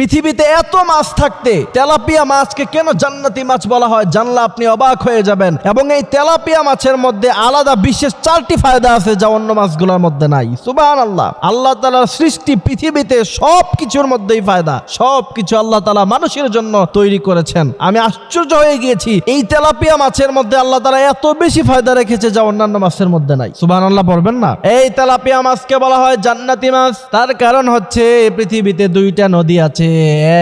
পৃথিবীতে এত মাছ থাকতে তেলাপিয়া মাছকে কেন জান্নাতি মাছ বলা হয় জানলে আপনি অবাক হয়ে যাবেন। এবং এই তেলাপিয়া মাছের মধ্যে আলাদা বিশেষ 4টি ফায়দা আছে যা অন্য মাছগুলোর মধ্যে নাই। সুবহানাল্লাহ। আল্লাহ তাআলার সৃষ্টি পৃথিবীতে সব কিছুর মধ্যেই ফায়দা, সব কিছু আল্লাহ তাআলা মানুষের জন্য তৈরি করেছেন। আমি আশ্চর্য হয়ে গিয়েছি এই তেলাপিয়া মাছের মধ্যে আল্লাহ তাআলা এত বেশি ফায়দা রেখেছে যা অন্যান্য মাছের মধ্যে নাই। সুবহানাল্লাহ পড়বেন না? এই তেলাপিয়া মাছকে বলা হয় জান্নাতি মাছ। তার কারণ হচ্ছে পৃথিবীতে 2টা নদী আছে,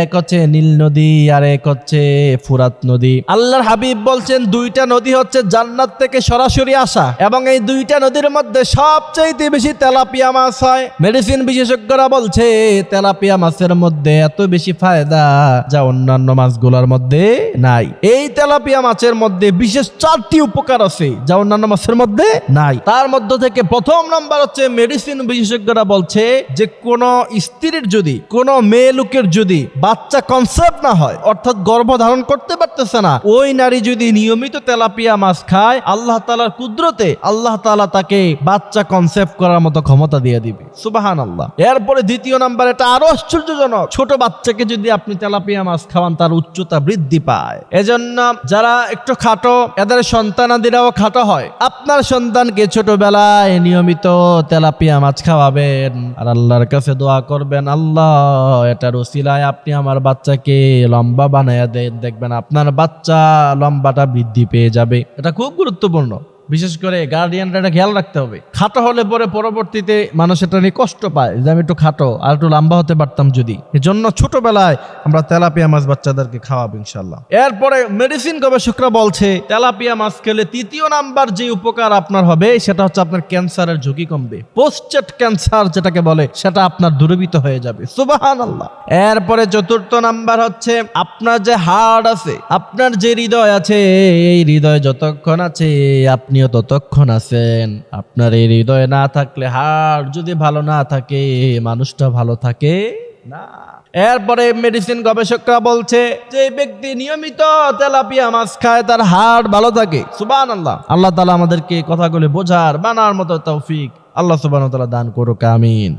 এক হচ্ছে নীল নদী আর এক হচ্ছে ফুরাত নদী। আল্লাহর হাবিব বলছেন 2টা নদী হচ্ছে জান্নাত থেকে সরাসরি আসা, এবং এই 2টা নদীর মধ্যে সবচেয়ে বেশি তেলাপিয়া মাছ হয়। মেডিসিন বিশেষজ্ঞরা বলছে তেলাপিয়া মাছের মধ্যে এত বেশি ফায়দা যা অন্যান্য মাছগুলোর মধ্যে নাই। এই তেলাপিয়া মাছের মধ্যে বিশেষ 4টি উপকার আছে যা অন্যান্য মাছের মধ্যে নাই। তার মধ্য থেকে প্রথম নাম্বার হচ্ছে মেডিসিন বিশেষজ্ঞরা বলছে যে কোন স্ত্রীর যদি কোন মেয়ে লোকের যদি বাচ্চা কনসেপ্ট না হয়, অর্থাৎ গর্ভধারণ করতে পারতেছে না, ওই নারী যদি নিয়মিত তেলাপিয়া মাছ খায় আল্লাহ তাআলার কুদরতে আল্লাহ তাআলা তাকে বাচ্চা কনসেপ্ট করার মতো ক্ষমতা দিয়ে দিবে। সুবহানাল্লাহ। এরপরে দ্বিতীয় নাম্বার, এটা আরো আশ্চর্যজনক, ছোট বাচ্চাকে যদি আপনি তেলাপিয়া মাছ খাওয়ান তার উচ্চতা বৃদ্ধি পায়। এজন্য যারা একটু খাটো এদের সন্তানাদিরাও খাটো হয়, আপনার সন্তানকে ছোটবেলায় নিয়মিত তেলাপিয়া মাছ খাওয়াবেন আর আল্লাহর কাছে দোয়া করবেন, আল্লাহ এটার উসিলায় আপনি আমার বাচ্চাকে লম্বা বানায়া দেন, দেখবেন আপনার বাচ্চা লম্বাটা বৃদ্ধি পেয়ে যাবে। এটা খুব গুরুত্বপূর্ণ, বিশেষ করে গার্ডিয়ানরা এটা খেয়াল রাখতে হবে। খাটো হলে পরে পরবর্তীতে মানুষ এটা নিয়ে কষ্ট পায় যে আমি একটু খাটো আর একটু লম্বা হতে পারতাম যদি। এজন্য ছোটবেলায় আমরা তেলাপিয়া মাছ বাচ্চাদেরকে খাওয়াবো ইনশাল্লাহ। এরপরে মেডিসিন গবেষকরা বলছে তেলাপিয়া মাছ খেলে তৃতীয় নাম্বার যে উপকার আপনার হবে সেটা হচ্ছে আপনার ক্যান্সারের ঝুঁকি কমবে। পোস্টেট ক্যান্সার যেটাকে বলে সেটা আপনার দূরীভূত হয়ে যাবে। সুবহানাল্লাহ। এরপরে চতুর্থ নাম্বার হচ্ছে আপনার যে হার্ট আছে, আপনার যে হৃদয় আছে, এই হৃদয় যতক্ষণ আছে আপনিও ততক্ষণ আছেন। আপনার এই হৃদয় না থাকলে, হার্ট যদি ভালো না থাকে, মানুষটা ভালো থাকে না। এরপরে মেডিসিন গবেষকরা বলছে যে ব্যক্তি নিয়মিত তেলাপিয়া মাছ খায় তার হার্ট ভালো থাকে। সুবহানাল্লাহ। আল্লাহ তাআলা আমাদেরকে কথাগুলো বোঝার মানার মতো তৌফিক আল্লাহ সুবহানাহু ওয়া তাআলা দান করুক। আমিন।